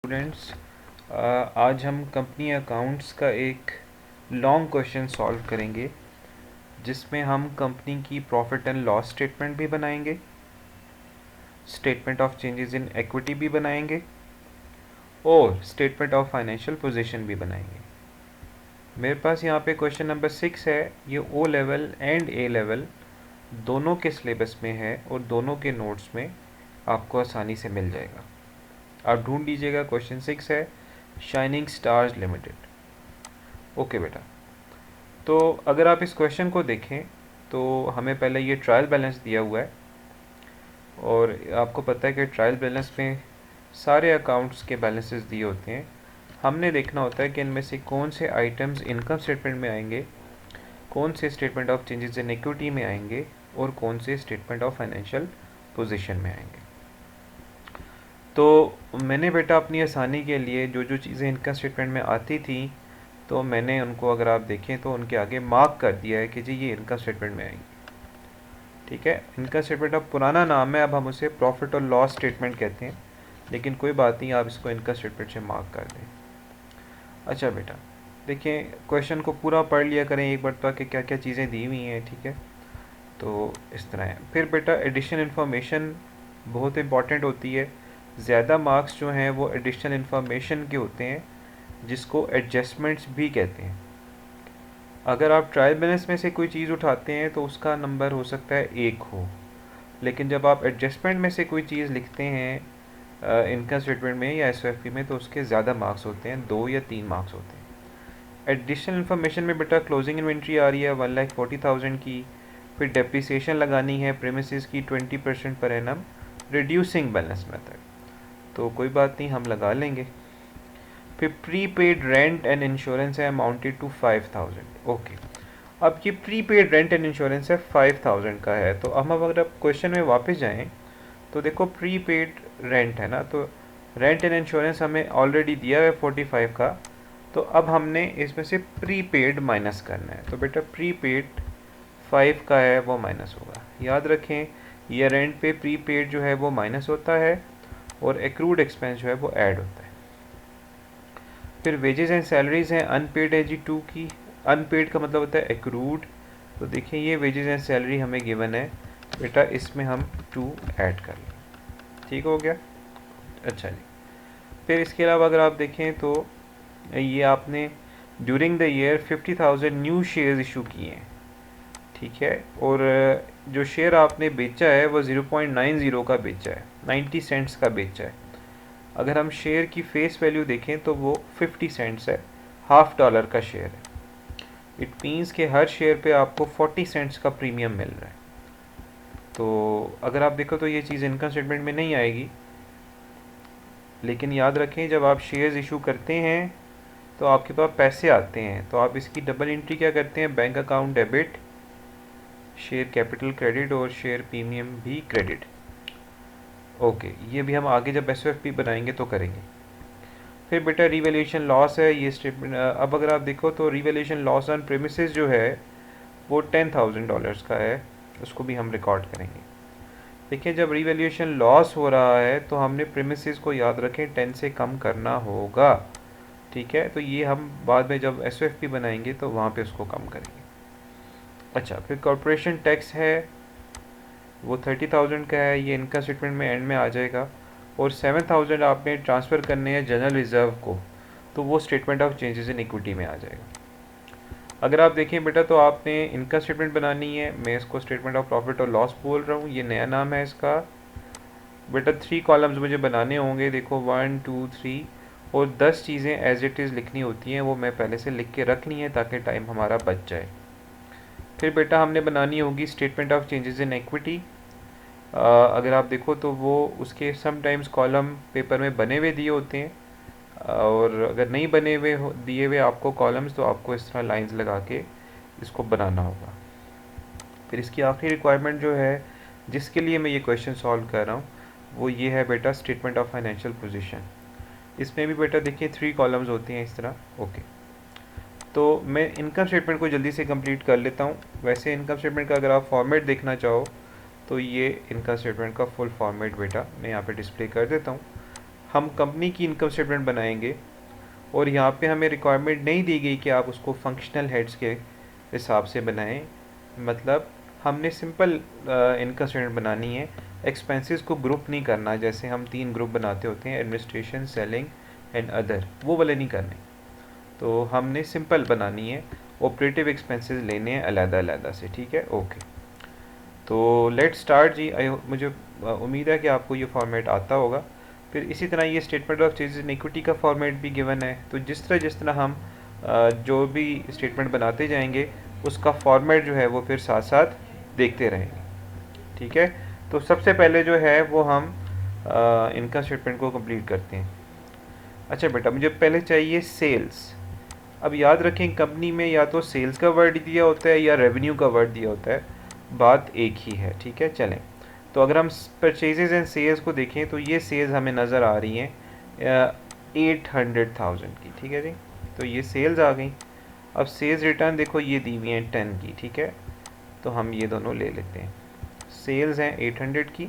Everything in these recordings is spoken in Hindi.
स्टूडेंट्स, आज हम कंपनी अकाउंट्स का एक लॉन्ग क्वेश्चन सॉल्व करेंगे जिसमें हम कंपनी की प्रॉफिट एंड लॉस स्टेटमेंट भी बनाएंगे, statement of changes in equity भी बनाएंगे और स्टेटमेंट ऑफ फाइनेंशियल पोजीशन भी बनाएंगे। मेरे पास यहाँ पे क्वेश्चन नंबर 6 है। ये O level and A level दोनों के सिलेबस में है और दोनों के नोट्स में आपको आसानी से मिल जाएगा। आप ढूंढ लीजिएगा। क्वेश्चन 6 है, शाइनिंग स्टार्स लिमिटेड। ओके बेटा, तो अगर आप इस क्वेश्चन को देखें तो हमें पहले ये ट्रायल बैलेंस दिया हुआ है और आपको पता है कि ट्रायल बैलेंस में सारे अकाउंट्स के बैलेंसेस दिए होते हैं। हमने देखना होता है कि इनमें से कौन से आइटम्स इनकम स्टेटमेंट में आएंगे, कौन से statement of changes in equity में आएंगे और कौन से स्टेटमेंट ऑफ फाइनेंशियल पोजीशन में आएंगे। तो मैंने बेटा अपनी आसानी के लिए जो जो चीज़ें इनकम स्टेटमेंट में आती थी तो मैंने उनको, अगर आप देखें तो उनके आगे मार्क कर दिया है कि जी ये इनकम स्टेटमेंट में आएंगी। ठीक है, इनकम स्टेटमेंट अब पुराना नाम है, अब हम उसे प्रॉफिट और लॉस स्टेटमेंट कहते हैं, लेकिन कोई बात नहीं, आप इसको इनकम स्टेटमेंट से मार्क कर दें। अच्छा बेटा, देखिए क्वेश्चन को पूरा पढ़ लिया करें एक बार तो कि क्या क्या चीज़ें दी हुई हैं। ठीक है, तो इस तरह है। फिर बेटा एडिशनल इन्फॉर्मेशन बहुत इंपॉर्टेंट होती है। ज़्यादा मार्क्स जो हैं वो एडिशनल इन्फॉर्मेशन के होते हैं जिसको एडजस्टमेंट्स भी कहते हैं। अगर आप ट्रायल बैलेंस में से कोई चीज़ उठाते हैं तो उसका नंबर हो सकता है 1 हो, लेकिन जब आप एडजस्टमेंट में से कोई चीज़ लिखते हैं इनकम स्टेटमेंट में या एसओएफपी में तो उसके ज़्यादा मार्क्स होते हैं, 2 या 3 मार्क्स होते हैं। एडिशनल इन्फॉर्मेशन में बेटा क्लोजिंग इन्वेंट्री आ रही है 1,40,000 की, फिर डेप्रिसिएशन लगानी है प्रीमिसेस की 20% per annum, reducing balance method, तो कोई बात नहीं, हम लगा लेंगे। फिर प्रीपेड रेंट एंड इंश्योरेंस है अमाउंटेड टू 5,000। ओके, अब ये प्रीपेड रेंट एंड इंश्योरेंस है 5,000 का है। तो हम अगर आप क्वेश्चन में वापस जाएं तो देखो प्रीपेड रेंट है ना, तो रेंट एंड इंश्योरेंस हमें ऑलरेडी दिया है 45 का, तो अब हमने इसमें से प्रीपेड माइनस करना है। तो बेटा प्रीपेड 5 का है वो माइनस होगा। याद रखें ये रेंट पे प्रीपेड जो है वो माइनस होता है और एक्रूड एक्सपेंस जो है वो ऐड होता है। फिर वेजेस एंड सैलरीज हैं, अनपेड है जी 2 की। अनपेड का मतलब होता है एक्रूड, तो देखिए ये वेजेस एंड सैलरी हमें गिवन है बेटा, इसमें हम 2 ऐड कर लें। ठीक हो गया। अच्छा जी, फिर इसके अलावा अगर आप देखें तो ये आपने during the year 50,000 new shares issue किए हैं। ठीक है, और जो शेयर आपने बेचा है वो 0.90 का बेचा है, 90 सेंट्स का बेचा है। अगर हम शेयर की फेस वैल्यू देखें तो वो 50 सेंट्स है, $1/2 का शेयर है। इट मीन्स कि हर शेयर पे आपको 40 सेंट्स का प्रीमियम मिल रहा है। तो अगर आप देखो तो ये चीज़ इनकम स्टेटमेंट में नहीं आएगी, लेकिन याद रखें जब आप शेयर्स इशू करते हैं तो आपके पास पैसे आते हैं, तो आप इसकी डबल एंट्री क्या करते हैं, bank account debit, share capital credit और शेयर प्रीमियम भी क्रेडिट। ओके, ये भी हम आगे जब एसओएफपी बनाएंगे तो करेंगे। फिर बेटा रिवैल्यूएशन लॉस है, ये स्टेटमेंट अब अगर आप देखो तो रिवैल्यूएशन लॉस ऑन प्रीमिसेस जो है वो $10,000 का है, उसको भी हम रिकॉर्ड करेंगे। देखिए जब रिवैल्यूएशन लॉस हो रहा है तो हमने प्रीमिसेस को याद रखें 10 से कम करना होगा। ठीक है, तो ये हम बाद में जब एसओएफपी बनाएंगे तो वहाँ पे उसको कम करेंगे। अच्छा, फिर कॉर्पोरेशन टैक्स है वो 30,000 का है, ये इनकम स्टेटमेंट में एंड में आ जाएगा। और 7,000 आपने ट्रांसफ़र करने हैं जनरल रिज़र्व को, तो वो statement of changes in equity में आ जाएगा। अगर आप देखें बेटा तो आपने इनकम स्टेटमेंट बनानी है, मैं इसको स्टेटमेंट ऑफ प्रॉफिट और लॉस बोल रहा हूँ, ये नया नाम है इसका। बेटा 3 कॉलम्स मुझे बनाने होंगे, देखो 1 2 3, और 10 चीज़ें एज इट इज़ लिखनी होती हैं, वो मैं पहले से लिख के रख ली है ताकि टाइम हमारा बच जाए। फिर बेटा हमने बनानी होगी statement of changes in equity. अगर आप देखो तो वो उसके समटाइम्स कॉलम पेपर में बने हुए दिए होते हैं, और अगर नहीं बने हुए दिए हुए आपको कॉलम्स तो आपको इस तरह लाइंस लगा के इसको बनाना होगा। फिर इसकी आखिरी रिक्वायरमेंट जो है जिसके लिए मैं ये क्वेश्चन सॉल्व कर रहा हूँ वो ये है बेटा स्टेटमेंट ऑफ फाइनेंशियल पोजीशन। इसमें भी बेटा देखिए 3 कॉलम्स होती हैं इस तरह। ओके, तो मैं इनकम स्टेटमेंट को जल्दी से कंप्लीट कर लेता हूँ। वैसे इनकम स्टेटमेंट का अगर आप फॉर्मेट देखना चाहो तो ये इनकम स्टेटमेंट का फुल फॉर्मेट बेटा मैं यहाँ पे डिस्प्ले कर देता हूँ। हम कंपनी की इनकम स्टेटमेंट बनाएंगे और यहाँ पे हमें रिक्वायरमेंट नहीं दी गई कि आप उसको फंक्शनल हेड्स के हिसाब से बनाएं। मतलब हमने सिंपल इनकम स्टेटमेंट बनानी है, एक्सपेंसेस को ग्रुप नहीं करना जैसे हम 3 ग्रुप बनाते होते हैं, एडमिनिस्ट्रेशन, सेलिंग एंड अदर, वो वाले नहीं करने। तो हमने सिंपल बनानी है, ऑपरेटिव एक्सपेंसेस लेने हैं अलग-अलग से, ठीक है। ओके, तो लेट स्टार्ट जी। मुझे उम्मीद है कि आपको ये फॉर्मेट आता होगा। फिर इसी तरह ये statement of changes in equity का फॉर्मेट भी गिवन है। तो जिस तरह हम जो भी स्टेटमेंट बनाते जाएंगे उसका फॉर्मेट जो है वो फिर साथ साथ देखते रहेंगे, ठीक है। तो सबसे पहले जो है वो हम इनकम स्टेटमेंट को कंप्लीट करते हैं। अच्छा बेटा, मुझे पहले चाहिए सेल्स। अब याद रखें कंपनी में या तो सेल्स का वर्ड दिया होता है या रेवेन्यू का वर्ड दिया होता है, बात एक ही है, ठीक है। चलें, तो अगर हम परचेजेज एंड सेल्स को देखें तो ये सेल्स हमें नज़र आ रही हैं 800,000 की, ठीक है जी। तो ये सेल्स आ गई। अब सेल्स रिटर्न देखो ये दी हुई हैं 10 की, ठीक है। तो हम ये दोनों ले लेते हैं। सेल्स हैं 800 की,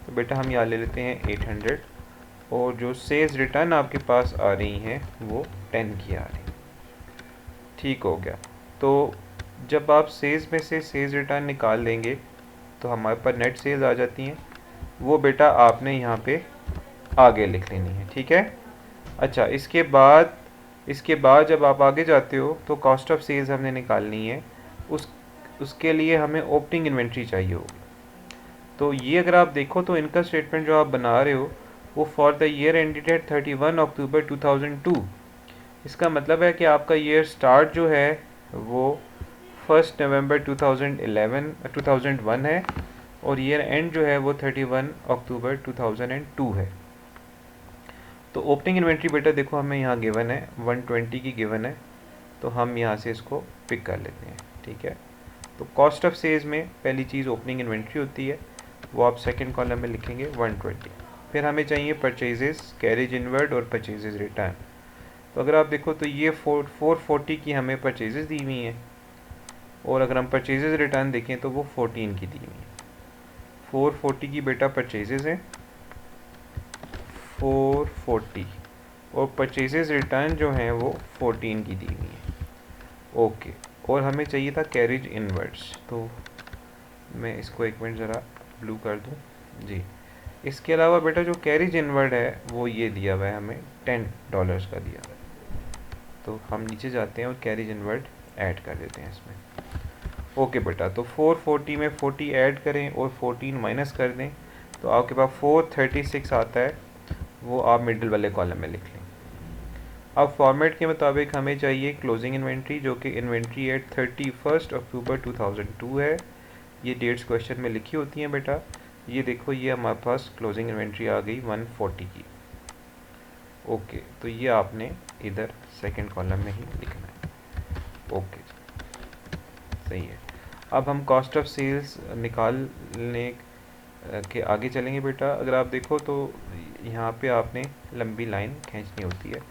तो बेटा हम यहाँ ले लेते हैं 800, और जो सेल्स रिटर्न आपके पास आ रही हैं वो 10 की आ रही, ठीक हो गया। तो जब आप सेल्स में से सेल्स रिटर्न निकाल देंगे तो हमारे पास नेट सेल्स आ जाती हैं, वो बेटा आपने यहाँ पे आगे लिख लेनी है, ठीक है। अच्छा, इसके बाद जब आप आगे जाते हो तो कॉस्ट ऑफ सेल्स हमने निकालनी है। उसके लिए हमें ओपनिंग इन्वेंट्री चाहिए होगी। तो ये अगर आप देखो तो इनकम स्टेटमेंट जो आप बना रहे हो वो for the year ended at 31 अक्टूबर 2002। इसका मतलब है कि आपका ईयर स्टार्ट जो है वो 1 नवंबर 2001 है और ईयर एंड जो है वो 31 अक्टूबर 2002 है। तो ओपनिंग इन्वेंट्री बेटा देखो हमें यहाँ गिवन है 120 की गिवन है, तो हम यहाँ से इसको पिक कर लेते हैं, ठीक है। तो कॉस्ट ऑफ सेल्स में पहली चीज़ ओपनिंग इन्वेंट्री होती है, वो आप सेकंड कॉलम में लिखेंगे 120। फिर हमें चाहिए परचेजेस, कैरेज इनवर्ड और परचेजेस रिटर्न। तो अगर आप देखो तो ये 440 की हमें परचेजेस दी हुई हैं, और अगर हम परचेजेस रिटर्न देखें तो वो 14 की दी हुई है। 440 की बेटा परचेजेस हैं 440, और परचेजेस रिटर्न जो हैं वो 14 की दी हुई है। ओके, और हमें चाहिए था कैरेज इनवर्ड्स, तो मैं इसको एक मिनट ज़रा ब्लू कर दूं जी। इसके अलावा बेटा जो कैरेज इनवर्ड है वो ये दिया हुआ है हमें $10 का दिया हुआ है। तो हम नीचे जाते हैं और कैरेज इनवर्ड ऐड कर देते हैं इसमें। ओके बेटा, तो 440 में 40 ऐड करें और 14 माइनस कर दें तो आपके पास 436 आता है, वो आप मिडिल वाले कॉलम में लिख लें। अब फॉर्मेट के मुताबिक हमें चाहिए क्लोजिंग इन्वेंट्री, जो कि इन्वेंट्री एट 31 अक्टूबर 2002 है। ये डेट्स क्वेश्चन में लिखी होती हैं बेटा। ये देखो ये हमारे पास क्लोजिंग इन्वेंट्री आ गई 140 की। ओके, तो ये आपने इधर सेकंड कॉलम में ही लिखना है। ओके, सही है। अब हम कॉस्ट ऑफ सेल्स निकालने के आगे चलेंगे बेटा। अगर आप देखो तो यहाँ पे आपने लंबी लाइन खींचनी होती है।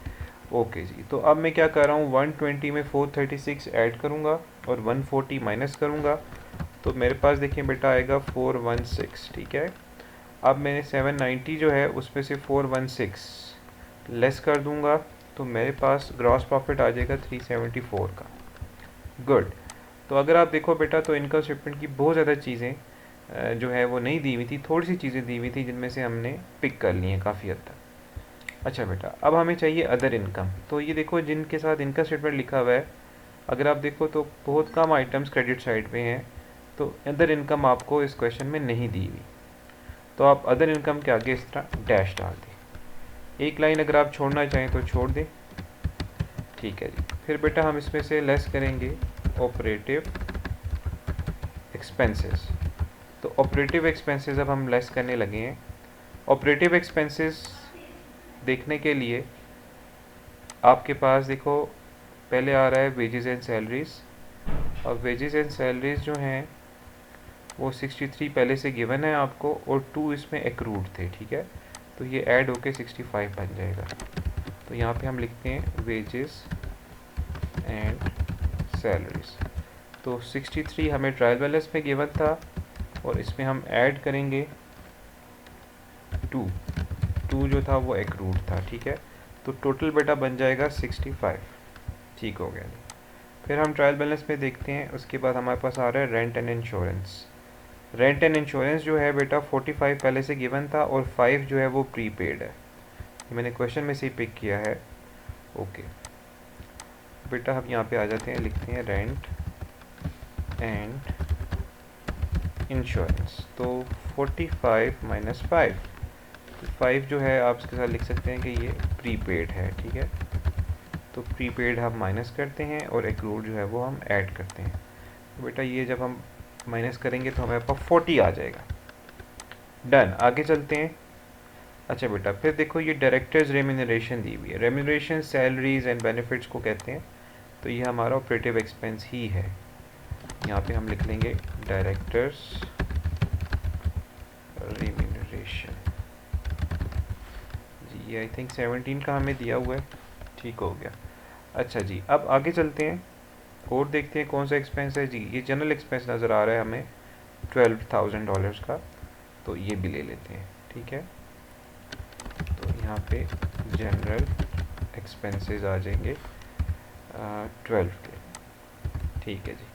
ओके जी, तो अब मैं क्या कर रहा हूँ 120 में 436 ऐड करूँगा और 140 माइनस करूँगा, तो मेरे पास देखिए बेटा आएगा 416, ठीक है। अब मैंने 790 जो है उसमें से 416 लेस कर दूँगा तो मेरे पास ग्रॉस प्रॉफिट आ जाएगा 374 का। गुड। तो अगर आप देखो बेटा तो इनकम स्टेटमेंट की बहुत ज़्यादा चीज़ें जो है वो नहीं दी हुई थी, थोड़ी सी चीज़ें दी हुई थी जिनमें से हमने पिक कर ली हैं काफ़ी हद तक। अच्छा बेटा, अब हमें चाहिए अदर इनकम। तो ये देखो जिनके साथ इनकम स्टेटमेंट लिखा हुआ है, अगर आप देखो तो बहुत कम आइटम्स क्रेडिट साइड पे हैं, तो अदर इनकम आपको इस क्वेश्चन में नहीं दी हुई। तो आप अदर इनकम के आगे इस तरह डैश डाल दें। एक लाइन अगर आप छोड़ना चाहें तो छोड़ दें, ठीक है जी। फिर बेटा हम इसमें से लेस करेंगे ऑपरेटिव एक्सपेंसेस। तो ऑपरेटिव एक्सपेंसेस अब हम लेस करने लगे हैं। ऑपरेटिव एक्सपेंसेस देखने के लिए आपके पास देखो पहले आ रहा है वेजेस एंड सैलरीज, और वेजेस एंड सैलरीज जो हैं वो 63 पहले से गिवन है आपको, और 2 इसमें एक्रूड थे, ठीक है। तो ये ऐड होके 65 बन जाएगा। तो यहाँ पे हम लिखते हैं वेजेस एंड सैलरीज। तो 63 हमें ट्रायल बैलेंस में गिवन था, और इसमें हम ऐड करेंगे 2 2 जो था वो एक्रूड था, ठीक है। तो टोटल बेटा बन जाएगा 65, ठीक हो गया। फिर हम ट्रायल बैलेंस में देखते हैं, उसके बाद हमारे पास आ रहा है rent and insurance. Rent and insurance जो है बेटा 45 पहले से गिवन था और 5 जो है वो प्रीपेड है, मैंने क्वेश्चन में से ही पिक किया है। ओके बेटा हम यहाँ पे आ जाते हैं, लिखते हैं रेंट एंड इंश्योरेंस। तो 45 माइनस 5 जो है आप इसके साथ लिख सकते हैं कि ये प्रीपेड है, ठीक है। तो प्रीपेड हम माइनस करते हैं और एक्रूड जो है वो हम ऐड करते हैं। तो बेटा ये जब हम माइनस करेंगे तो हमारे पास 40 आ जाएगा। डन, आगे चलते हैं। अच्छा बेटा फिर देखो ये डायरेक्टर्स रेम्यूनरेशन दी हुई है। रेम्यूनरेशन सैलरीज एंड बेनिफिट्स को कहते हैं, तो ये हमारा ऑपरेटिव एक्सपेंस ही है। यहाँ पे हम लिख लेंगे डायरेक्टर्स रेम्यूनरेशन जी, ये आई थिंक 17 का हमें दिया हुआ है, ठीक हो गया। अच्छा जी अब आगे चलते हैं और देखते हैं कौन सा एक्सपेंस है जी। ये जनरल एक्सपेंस नज़र आ रहा है हमें $12,000 का, तो ये भी ले लेते हैं, ठीक है। तो यहाँ पे जनरल एक्सपेंसेस आ जाएंगे 12 के, ठीक है जी।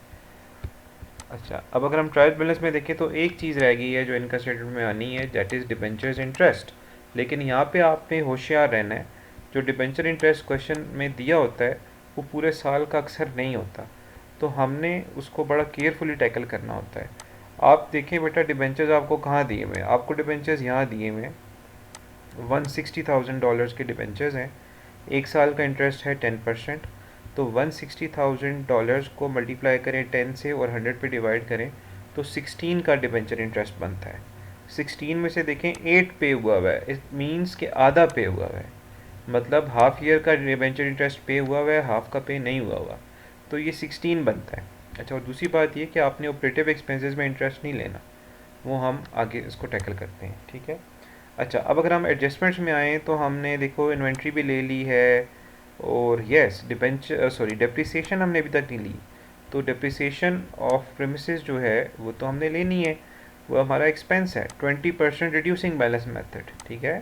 अच्छा अब अगर हम ट्रायल बैलेंस में देखें तो एक चीज़ रह गई है जो इनकम स्टेटमेंट में आनी है, दैट इज़ डिबेंचर्स इंटरेस्ट। लेकिन यहाँ पे आपने होशियार रहना है, जो डिबेंचर इंटरेस्ट क्वेश्चन में दिया होता है वो पूरे साल का अक्सर नहीं होता, तो हमने उसको बड़ा केयरफुली टैकल करना होता है। आप देखें बेटा डिबेंचर्स आपको कहाँ दिए हुए हैं, आपको डिबेंचर्स यहाँ दिए हुए हैं, $160,000 के डिबेंचर्स हैं, एक साल का इंटरेस्ट है 10%। तो $160,000 को मल्टीप्लाई करें 10 से और 100 पे डिवाइड करें तो 16 का डिबेंचर इंटरेस्ट बनता है। 16 में से देखें 8 पे हुआ हुआ है, इट मीन्स कि आधा पे हुआ हुआ है, मतलब हाफ ईयर का डिबेंचर इंटरेस्ट पे हुआ हुआ है, हाफ का पे नहीं हुआ हुआ, तो ये 16 बनता है। अच्छा और दूसरी बात ये कि आपने ऑपरेटिव एक्सपेंसेस में इंटरेस्ट नहीं लेना, वो हम आगे इसको टैकल करते हैं, ठीक है। अच्छा अब अगर हम एडजस्टमेंट्स में आएँ तो हमने देखो इन्वेंट्री भी ले ली है और यस डेप्रिसिएशन हमने अभी तक नहीं ली। तो डेप्रिसिएशन ऑफ प्रेमिसेस जो है वो तो हमने लेनी है, वो हमारा एक्सपेंस है 20% रिड्यूसिंग बैलेंस मेथड, ठीक है।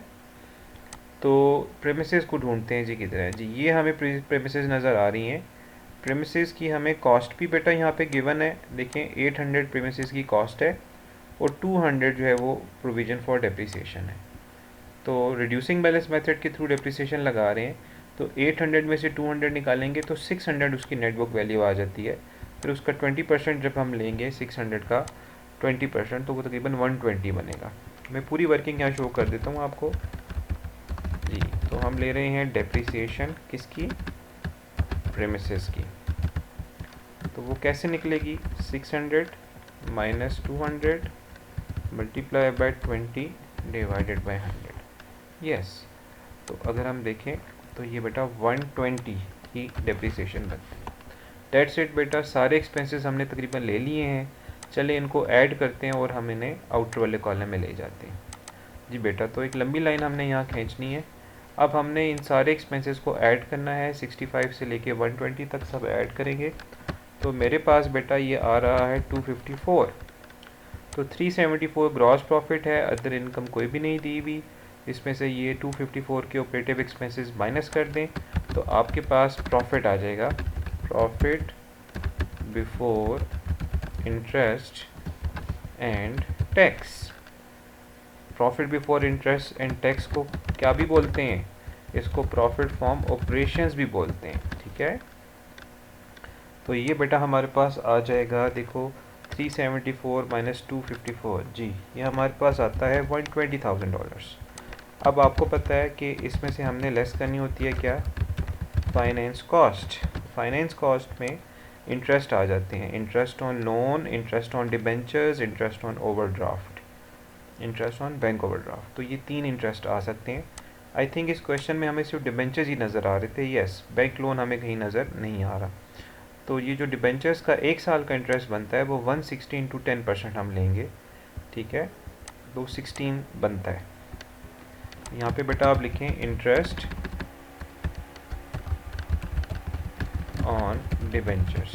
तो प्रेमिसेस को ढूंढते हैं जी, किधर है जी, ये हमें प्रेमिसेस नज़र आ रही हैं। प्रेमिसेस की हमें कॉस्ट भी बेटा यहाँ पे गिवन है, देखें 800 प्रेमिसेस की कॉस्ट है और 200 जो है वो प्रोविज़न फॉर डेप्रिसिएशन है। तो रिड्यूसिंग बैलेंस मेथड के थ्रू डेप्रिसिएशन लगा रहे हैं, तो 800 में से 200 निकालेंगे तो 600 उसकी नेट बुक वैल्यू आ जाती है। फिर उसका 20% जब हम लेंगे 600 का 20%, तो वो तकरीबन 120 बनेगा। मैं पूरी वर्किंग यहाँ शो कर देता हूँ आपको जी। तो हम ले रहे हैं डेप्रिसिएशन किसकी, प्रेमिसेस की, तो वो कैसे निकलेगी 600 minus 200 multiply by 20 divided by 100, yes. तो अगर हम देखें तो ये बेटा 120 की डेप्रिसिएशन बनती है। डेट्स इट बेटा, सारे एक्सपेंसेस हमने तकरीबन ले लिए हैं, चले इनको ऐड करते हैं और हम इन्हें आउटर वाले कॉलम में ले जाते हैं जी बेटा। तो एक लंबी लाइन हमने यहाँ खींचनी है। अब हमने इन सारे एक्सपेंसेस को ऐड करना है, 65 से लेके 120 तक सब ऐड करेंगे, तो मेरे पास बेटा ये आ रहा है 254। तो 374 ग्रॉस प्रॉफिट है, अदर इनकम कोई भी नहीं दी हुई, इसमें से ये 254 के ऑपरेटिव एक्सपेंसेस माइनस कर दें तो आपके पास प्रॉफिट आ जाएगा, profit before interest and tax. Profit before interest and tax को क्या भी बोलते हैं, इसको प्रॉफिट फ्रॉम ऑपरेशंस भी बोलते हैं, ठीक है। तो ये बेटा हमारे पास आ जाएगा, देखो 374 माइनस 254 जी, ये हमारे पास आता है $120,000। अब आपको पता है कि इसमें से हमने लेस करनी होती है क्या, फाइनेंस कॉस्ट। फाइनेंस कॉस्ट में इंटरेस्ट आ जाते हैं, interest on loan, interest on debentures, interest on overdraft, interest on bank overdraft. तो ये 3 इंटरेस्ट आ सकते हैं। आई थिंक इस क्वेश्चन में हमें सिर्फ डिबेंचर्स ही नज़र आ रहे थे, यस, बैंक लोन हमें कहीं नज़र नहीं आ रहा। तो ये जो डिबेंचर्स का एक साल का इंटरेस्ट बनता है वो 160 इंटू 10% हम लेंगे, ठीक है, तो 16 बनता है। यहाँ पे बेटा आप लिखें इंटरेस्ट ऑन डिबेंचर्स।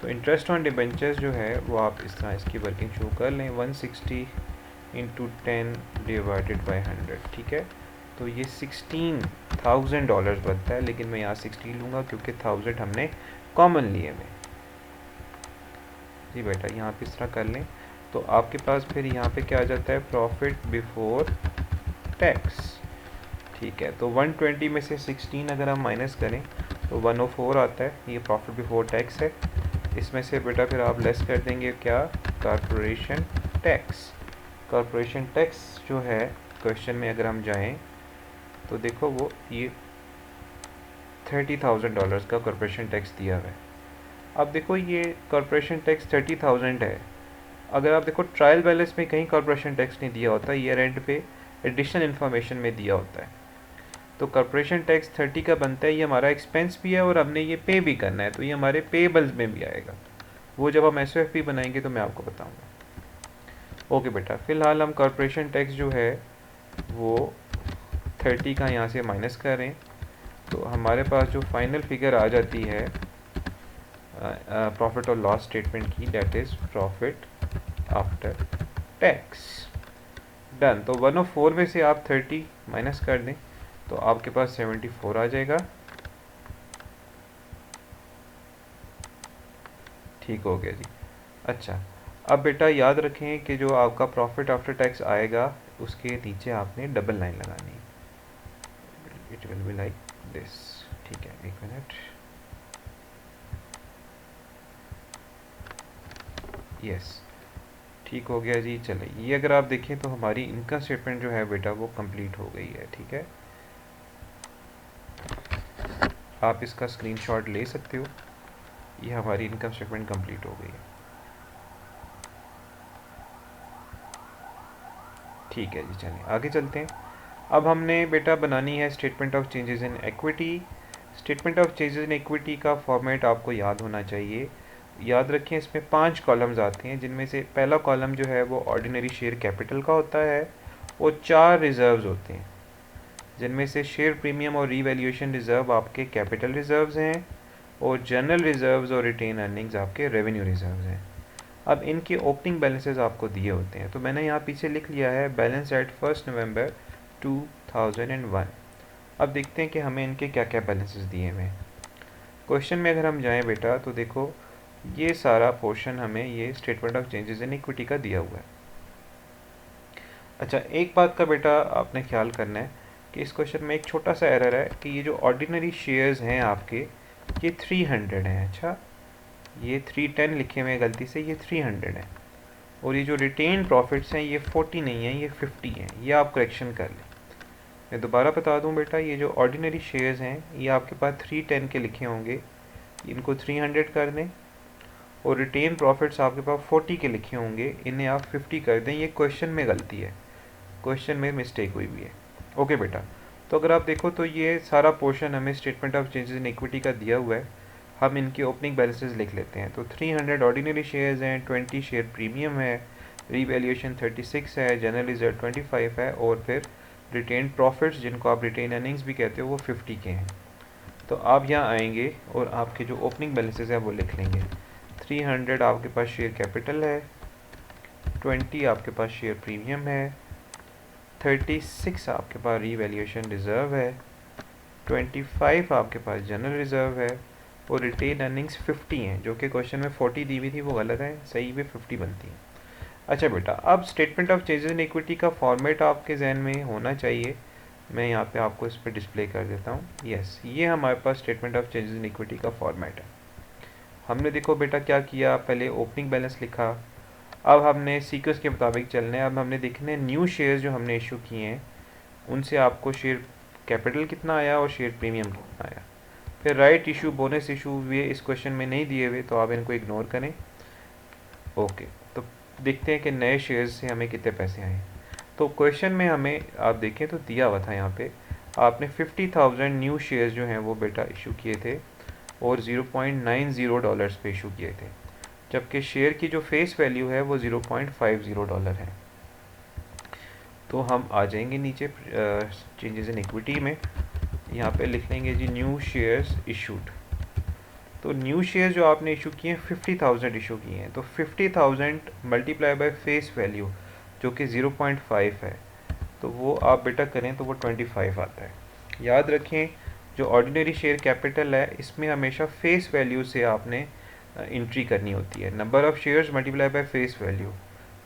तो इंटरेस्ट ऑन डिबेंचर्स जो है वो आप इस तरह इसकी वर्किंग शो कर लें, 160 इंटू 10 डिवाइडेड बाई 100, ठीक है। तो ये $16,000 बनता है, लेकिन मैं यहाँ 60 लूँगा क्योंकि 1000 हमने कॉमन लिए में। जी बेटा यहाँ पे इस तरह कर लें तो आपके पास फिर यहाँ पे क्या आ जाता है, प्रॉफिट बिफोर टैक्स। ठीक है, तो 120 में से 16 अगर हम माइनस करें तो 104 आता है, ये प्रॉफिट बिफोर टैक्स है। इसमें से बेटा फिर आप लेस कर देंगे क्या, कॉर्पोरेशन टैक्स। कॉर्पोरेशन टैक्स जो है क्वेश्चन में अगर हम जाएं तो देखो वो ये $30,000 का कॉर्पोरेशन टैक्स दिया हुआ है। अब देखो ये कॉर्पोरेशन टैक्स 30,000 है, अगर आप देखो ट्रायल बैलेंस में कहीं कॉर्पोरेशन टैक्स नहीं दिया होता, ईयर एंड पे एडिशनल इन्फॉर्मेशन में दिया होता है। तो कॉर्पोरेशन टैक्स 30 का बनता है, ये हमारा एक्सपेंस भी है और हमने ये पे भी करना है, तो ये हमारे पेबल्स में भी आएगा। वो जब हम SOFP बनाएंगे तो मैं आपको बताऊंगा। ओके बेटा, फ़िलहाल हम कॉर्पोरेशन टैक्स जो है वो 30 का यहाँ से माइनस करें तो हमारे पास जो फाइनल फिगर आ जाती है प्रॉफिट और लॉस स्टेटमेंट की, that is profit after tax. Done. तो 104 में से आप 30 माइनस कर दें तो आपके पास 74 आ जाएगा। ठीक हो गया जी। अच्छा, अब बेटा याद रखें कि जो आपका प्रॉफिट आफ्टर टैक्स आएगा उसके नीचे आपने डबल लाइन लगानी है, it will be like this. ठीक है, एक मिनट, यस ठीक हो गया जी। चले, ये अगर आप देखें तो हमारी इनकम स्टेटमेंट जो है बेटा वो कंप्लीट हो गई है। ठीक है, आप इसका स्क्रीनशॉट ले सकते हो, ये हमारी इनकम स्टेटमेंट कंप्लीट हो गई है। ठीक है जी, चलें आगे चलते हैं। अब हमने बेटा बनानी है statement of changes in equity. Statement of changes in equity का फॉर्मेट आपको याद होना चाहिए। याद रखें इसमें 5 कॉलम्स आते हैं, जिनमें से पहला कॉलम जो है वो ऑर्डिनरी शेयर कैपिटल का होता है और 4 रिजर्व्स होते हैं, जिनमें से शेयर प्रीमियम और रीवैल्यूएशन रिजर्व आपके कैपिटल रिजर्व्स हैं और जनरल रिजर्व्स और रिटेन अर्निंग्स आपके रेवेन्यू रिजर्व्स हैं। अब इनके ओपनिंग बैलेंसेस आपको दिए होते हैं, तो मैंने यहाँ पीछे लिख लिया है बैलेंस एट 1 नवंबर 2001। अब देखते हैं कि हमें इनके क्या क्या बैलेंसेस दिए हुए हैं। क्वेश्चन में अगर हम जाएं बेटा तो देखो ये सारा पोर्शन हमें ये statement of changes in equity का दिया हुआ है। अच्छा, एक बात का बेटा आपने ख्याल करना है कि इस क्वेश्चन में एक छोटा सा एरर है कि ये जो ऑर्डिनरी शेयर्स हैं आपके ये 300 हैं। अच्छा, ये 310 लिखे हुए हैं गलती से, ये 300 है। और ये जो रिटेन प्रॉफिट्स हैं ये 40 नहीं है, ये 50 हैं। ये आप करेक्शन कर लें। मैं दोबारा बता दूं बेटा, ये जो ऑर्डिनरी शेयर्स हैं ये आपके पास 310 के लिखे होंगे, इनको 300 कर दें। और रिटेन प्रॉफिट्स आपके पास 40 के लिखे होंगे, इन्हें आप 50 कर दें। ये क्वेश्चन में गलती है, क्वेश्चन में मिस्टेक हुई है। ओके बेटा, तो अगर आप देखो तो ये सारा पोर्शन हमें statement of changes in equity का दिया हुआ है। हम इनके ओपनिंग बैलेंसेस लिख लेते हैं। तो 300 ऑर्डिनरी शेयर्स हैं, 20 शेयर प्रीमियम है, रीवैल्यूएशन 36 है, जनरल रिजर्व 25 है और फिर रिटेन प्रॉफिट्स जिनको आप रिटेन अर्निंग्स भी कहते हो वो 50 के हैं। तो आप यहाँ आएंगे और आपके जो ओपनिंग बैलेंसेस हैं वो लिख लेंगे। 300 आपके पास शेयर कैपिटल है, 20 आपके पास शेयर प्रीमियम है, 36 आपके पास रीवैल्यूएशन रिजर्व है, 25 आपके पास जनरल रिजर्व है और रिटेन अर्निंग्स 50 हैं, जो कि क्वेश्चन में 40 दी हुई थी वो गलत है, सही में 50 बनती है। अच्छा बेटा, अब statement of changes in equity का फॉर्मेट आपके जहन में होना चाहिए। मैं यहाँ पे आपको इस पर डिस्प्ले कर देता हूँ। यस, ये हमारे पास statement of changes in equity का फॉर्मेट है। हमने देखो बेटा क्या किया, पहले ओपनिंग बैलेंस लिखा। अब हमने सीक्वेंस के मुताबिक चलना है। अब हमने देखने न्यू शेयर्स जो हमने इशू किए हैं उनसे आपको शेयर कैपिटल कितना आया और शेयर प्रीमियम कितना आया। फिर राइट इशू, बोनस इशू हुए इस क्वेश्चन में नहीं दिए हुए, तो आप इनको इग्नोर करें। ओके, तो देखते हैं कि नए शेयर्स से हमें कितने पैसे आए। तो क्वेश्चन में हमें आप देखें तो दिया हुआ था यहाँ पे आपने 50,000 न्यू शेयर्स जो हैं वो बेटा इशू किए थे और $0.90 पे इशू किए थे, जबकि शेयर की जो फेस वैल्यू है वो $0.50 है। तो हम आ जाएंगे नीचे चेंजेस इन इक्विटी में, यहाँ पे लिख लेंगे जी न्यू शेयर्स इशूड। तो न्यू शेयर्स जो आपने इशू किए हैं 50,000 इशू किए हैं, तो 50,000 मल्टीप्लाई बाय फेस वैल्यू जो कि 0.5 है। तो वो आप बेटा करें तो वो 25 आता है। याद रखें जो ऑर्डिनरी शेयर कैपिटल है इसमें हमेशा फेस वैल्यू से आपने एंट्री करनी होती है, number of shares multiply by face value.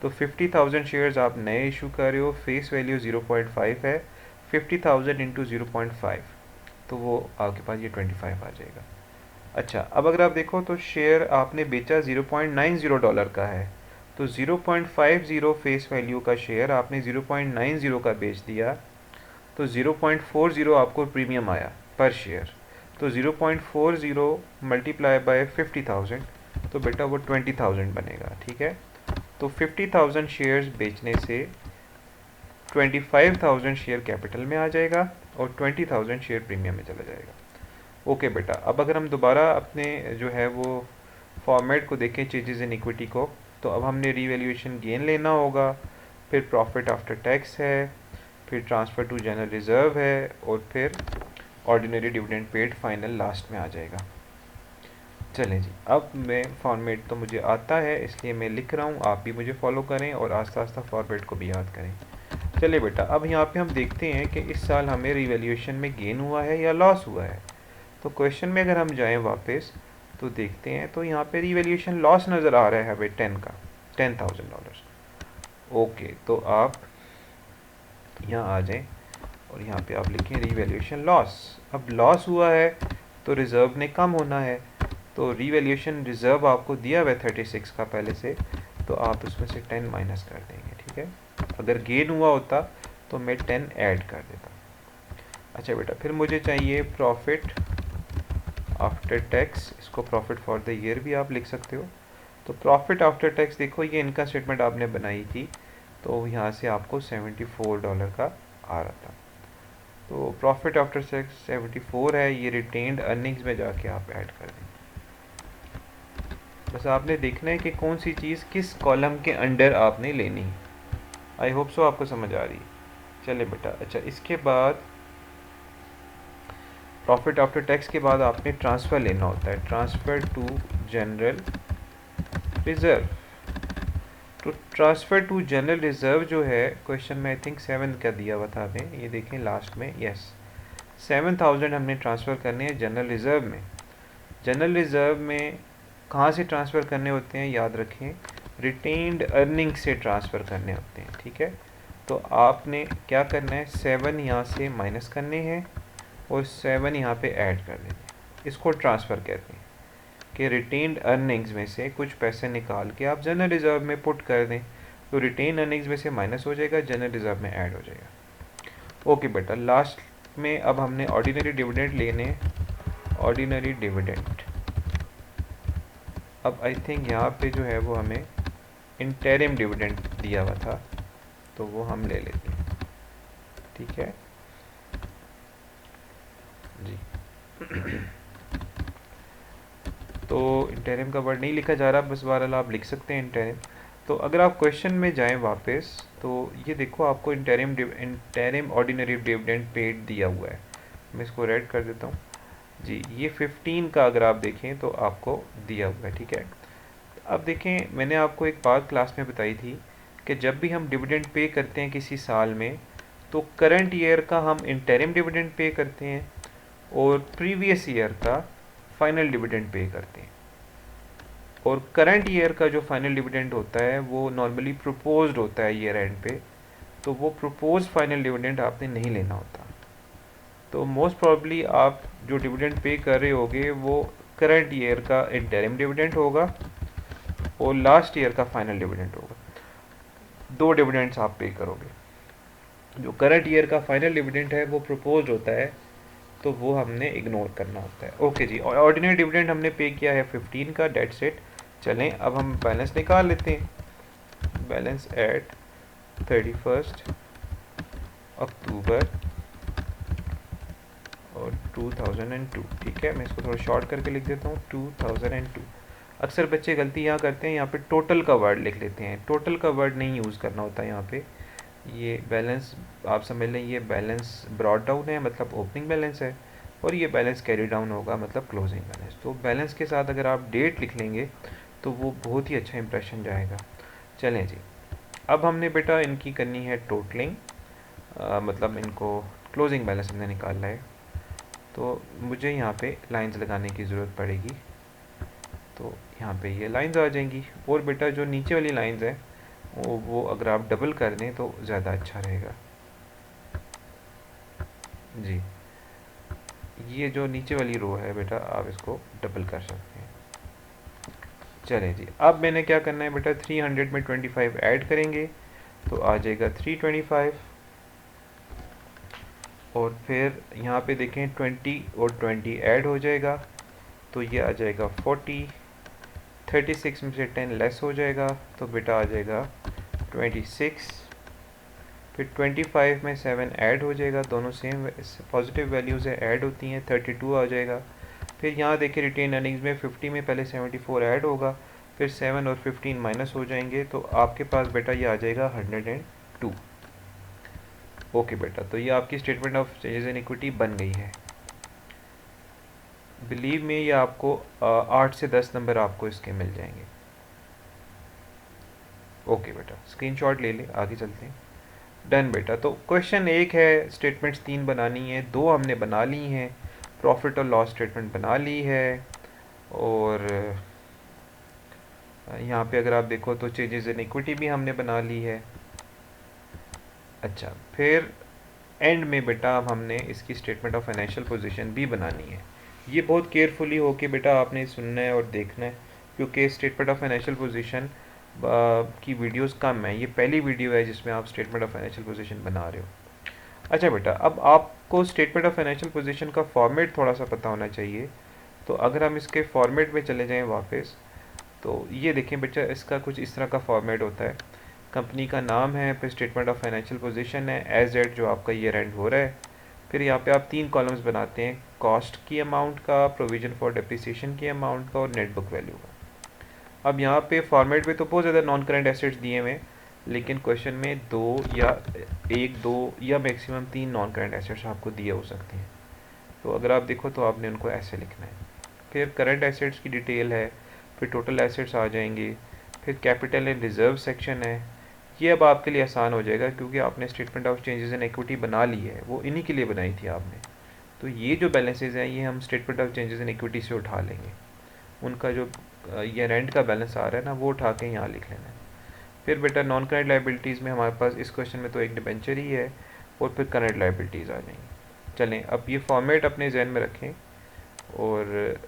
तो 50,000 शेयर्स आप नए इशू कर रहे हो, फेस वैल्यू 0.5 है, 50,000 इंटू 0.5 तो वो आपके पास ये 25 आ जाएगा। अच्छा, अब अगर आप देखो तो शेयर आपने बेचा $0.90 का है, तो 0.50 फेस वैल्यू का शेयर आपने 0.90 का बेच दिया, तो 0.40 आपको प्रीमियम आया पर शेयर। तो 0.40 मल्टीप्लाई बाय 50,000 तो बेटा वो 20,000 बनेगा। ठीक है, तो 50,000 शेयर्स बेचने से 25,000 शेयर कैपिटल में आ जाएगा और 20,000 शेयर प्रीमियम में चला जाएगा। ओके बेटा, अब अगर हम दोबारा अपने जो है वो फॉर्मेट को देखें चेंजेस इन इक्विटी को, तो अब हमने रीवैल्यूएशन गेन लेना होगा, फिर प्रॉफिट आफ्टर टैक्स है, फिर ट्रांसफ़र टू जनरल रिज़र्व है, और फिर ordinary dividend paid final last में आ जाएगा। चलें जी, अब मैं फॉर्मेट तो मुझे आता है इसलिए मैं लिख रहा हूँ, आप भी मुझे फॉलो करें और आस्ता आस्ता फॉर्मेट को भी याद करें। चलिए बेटा, अब यहाँ पे हम देखते हैं कि इस साल हमें रीवैल्यूएशन में गेन हुआ है या लॉस हुआ है। तो क्वेश्चन में अगर हम जाएं वापस तो देखते हैं, तो यहाँ पे रीवैल्यूएशन लॉस नज़र आ रहा है हमें $10,000। ओके, तो आप यहाँ आ जाएं और यहाँ पे आप लिखें रीवैल्यूएशन लॉस। अब लॉस हुआ है तो रिज़र्व ने कम होना है, तो रीवैल्यूएशन रिज़र्व आपको दिया हुआ है 36 का पहले से, तो आप उसमें से 10 माइनस कर देंगे। ठीक है, अगर गेन हुआ होता तो मैं 10 ऐड कर देता। अच्छा बेटा, फिर मुझे चाहिए प्रॉफिट आफ्टर टैक्स, इसको प्रॉफिट फॉर द ईयर भी आप लिख सकते हो। तो प्रॉफिट आफ्टर टैक्स देखो, ये इनकम स्टेटमेंट आपने बनाई थी, तो यहाँ से आपको $74 का आ रहा था, तो प्रॉफिट आफ्टर टैक्स 74 है, ये रिटेन्ड अर्निंग्स में जाके आप ऐड कर दें। बस आपने देखना है कि कौन सी चीज़ किस कॉलम के अंडर आपने लेनी है। आई होप सो आपको समझ आ रही है। चलिए बेटा, अच्छा इसके बाद प्रॉफिट आफ्टर टैक्स के बाद आपने ट्रांसफ़र लेना होता है, ट्रांसफ़र टू जनरल रिज़र्व। तो ट्रांसफ़र टू जनरल रिज़र्व जो है क्वेश्चन में आई थिंक 7 का दिया हुआ था हमें, ये देखें लास्ट में, यस 7,000 हमने ट्रांसफ़र करने हैं जनरल रिज़र्व में। जनरल रिज़र्व में कहाँ से ट्रांसफ़र करने होते हैं, याद रखें रिटेन्ड अर्निंग से ट्रांसफ़र करने होते हैं। ठीक है, तो आपने क्या करना है, 7 यहाँ से माइनस करने हैं और 7 यहाँ पे ऐड कर देने हैं। इसको ट्रांसफ़र कहते हैं कि रिटेन्ड अर्निंग्स में से कुछ पैसे निकाल के आप जनरल रिज़र्व में पुट कर दें, तो रिटेन अर्निंग्स में से माइनस हो जाएगा, जनरल रिज़र्व में ऐड हो जाएगा। ओके बेटा, लास्ट में अब हमने ऑर्डिनरी डिविडेंड लेने, ऑर्डिनरी डिविडेंड। अब आई थिंक यहाँ पे जो है वो हमें इंटरिम डिविडेंड दिया हुआ था, तो वो हम ले लेते हैं। ठीक है जी। तो इंटरिम का वर्ड नहीं लिखा जा रहा, बस बहरहाल आप लिख सकते हैं इंटरिम। तो अगर आप क्वेश्चन में जाएं वापस, तो ये देखो आपको इंटरिम ऑर्डिनरी डिविडेंड पेड दिया हुआ है, मैं इसको रेड कर देता हूँ जी। ये 15 का अगर आप देखें तो आपको दिया हुआ है। ठीक है, अब देखें मैंने आपको एक बात क्लास में बताई थी कि जब भी हम डिविडेंड पे करते हैं किसी साल में, तो करंट ईयर का हम इंटरिम डिविडेंड पे करते हैं और प्रीवियस ईयर का फाइनल डिविडेंड पे करते हैं। और करंट ईयर का जो फाइनल डिविडेंड होता है वो नॉर्मली प्रपोज्ड होता है ईयर एंड पे, तो वो प्रपोज फाइनल डिविडेंड आपने नहीं लेना होता। तो मोस्ट प्रॉब्ली आप जो डिविडेंड पे कर रहे होगे वो करंट ईयर का इंटरिम डिविडेंड होगा और लास्ट ईयर का फाइनल डिविडेंड होगा, दो डिविडेंड्स आप पे करोगे। जो करंट ईयर का फाइनल डिविडेंड है वो प्रपोज होता है, तो वो हमने इग्नोर करना होता है। ओके जी, और ऑर्डिनरी डिविडेंड हमने पे किया है 15 का, डेट सेट। चलें अब हम बैलेंस निकाल लेते हैं। बैलेंस एट 31 अक्टूबर और 2002। ठीक है, मैं इसको थोड़ा शॉर्ट करके लिख देता हूँ 2002। अक्सर बच्चे गलती यहाँ करते हैं, यहाँ पे टोटल का वर्ड लिख लेते हैं, टोटल का वर्ड नहीं यूज़ करना होता है यहाँ पे। ये बैलेंस आप समझ लें, ये बैलेंस ब्रॉट डाउन है मतलब ओपनिंग बैलेंस है, और ये बैलेंस कैरी डाउन होगा मतलब क्लोजिंग बैलेंस। तो बैलेंस के साथ अगर आप डेट लिख लेंगे तो वो बहुत ही अच्छा इंप्रेशन जाएगा। चलें जी, अब हमने बेटा इनकी करनी है टोटलिंग। मतलब इनको क्लोजिंग बैलेंस हमने निकालना है, तो मुझे यहाँ पे लाइंस लगाने की ज़रूरत पड़ेगी। तो यहाँ पे ये लाइंस आ जाएंगी, और बेटा जो नीचे वाली लाइंस है वो अगर आप डबल कर दें तो ज़्यादा अच्छा रहेगा जी। ये जो नीचे वाली रो है बेटा, आप इसको डबल कर सकते हैं। चलें जी, अब मैंने क्या करना है बेटा, 300 में 25 ऐड करेंगे तो आ जाएगा 325, और फिर यहाँ पे देखें 20 और 20 ऐड हो जाएगा तो ये आ जाएगा 40। 36 में से 10 लेस हो जाएगा तो बेटा आ जाएगा 26। फिर 25 में 7 ऐड हो जाएगा, दोनों सेम पॉजिटिव वैल्यूज़ है, ऐड होती हैं, 32 आ जाएगा। फिर यहाँ देखिए रिटेन अर्निंग्स में 50 में पहले 74 ऐड होगा, फिर 7 और 15 माइनस हो जाएंगे तो आपके पास बेटा ये आ जाएगा 102। ओके बेटा, तो ये आपकी statement of changes in equity बन गई है। बिलीव में ये आपको 8 से 10 नंबर आपको इसके मिल जाएंगे। ओके बेटा, स्क्रीनशॉट ले ले, आगे चलते हैं। डन बेटा, तो क्वेश्चन एक है, स्टेटमेंट्स 3 बनानी है, 2 हमने बना ली हैं, प्रॉफिट और लॉस स्टेटमेंट बना ली है, और यहाँ पे अगर आप देखो तो चेंजेस इन इक्विटी भी हमने बना ली है। अच्छा, फिर एंड में बेटा अब हमने इसकी स्टेटमेंट ऑफ फाइनेंशियल पोजीशन भी बनानी है। ये बहुत केयरफुली होके बेटा आपने सुनना है और देखना है, क्योंकि स्टेटमेंट ऑफ फाइनेंशियल पोजीशन की वीडियोस कम है, ये पहली वीडियो है जिसमें आप स्टेटमेंट ऑफ फाइनेंशियल पोजीशन बना रहे हो। अच्छा बेटा, अब आपको स्टेटमेंट ऑफ फाइनेंशियल पोजीशन का फॉर्मेट थोड़ा सा पता होना चाहिए। तो अगर हम इसके फॉर्मेट में चले जाएं वापस, तो ये देखें बेटा, इसका कुछ इस तरह का फॉर्मेट होता है। कंपनी का नाम है, फिर स्टेटमेंट ऑफ फाइनेंशियल पोजीशन है, एज एट जो आपका ईयर एंड हो रहा है, फिर यहाँ पे आप 3 कॉलम्स बनाते हैं, कॉस्ट की अमाउंट का, प्रोविजन फॉर डेप्रिसिएशन की अमाउंट का, और नेट बुक वैल्यू का। अब यहाँ पे फॉर्मेट में तो बहुत ज़्यादा नॉन करेंट एसेट्स दिए हुए हैं, लेकिन क्वेश्चन में 2 या मैक्सिमम 3 नॉन करेंट एसेट्स आपको दिए हो सकते हैं। तो अगर आप देखो तो आपने उनको ऐसे लिखना है। फिर करंट एसेट्स की डिटेल है, फिर टोटल एसेट्स आ जाएंगे, फिर कैपिटल एंड रिजर्व सेक्शन है। ये अब आपके लिए आसान हो जाएगा क्योंकि आपने statement of changes in equity बना ली है, वो इन्हीं के लिए बनाई थी आपने। तो ये जो बैलेंसेज हैं ये हम statement of changes in equity से उठा लेंगे, उनका जो ईयर एंड का बैलेंस आ रहा है ना, वो उठा के यहाँ लिख लेना है। फिर बेटा नॉन करंट लाइबिलिटीज़ में हमारे पास इस क्वेश्चन में तो एक डिबेंचर ही है, और फिर करंट लाइबिलिटीज़ आ जाएंगी। चलें, अब ये फॉर्मेट अपने जहन में रखें, और